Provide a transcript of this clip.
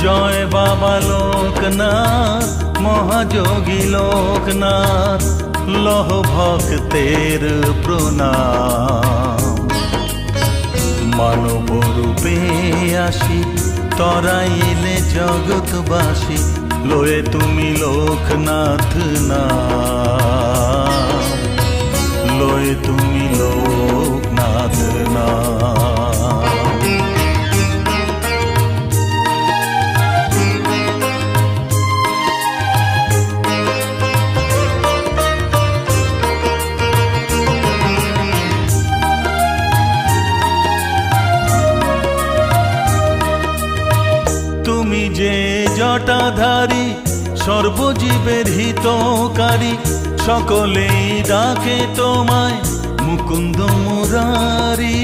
জয় বাবা লোকনাথ, মহাযোগী লোকনাথ, লহ ভক্তের প্রণাম। মানব রূপে আসি তরাইলে জগৎবাসী, লয়ে তুমি লোকনাথ নাম, লয়ে তুমি লোকনাথ নাম। তুমি যে জটাধারী, সর্বজীবের হিতকারী, সকলেই ডাকে তোমায় মুকুন্দ মুরারি।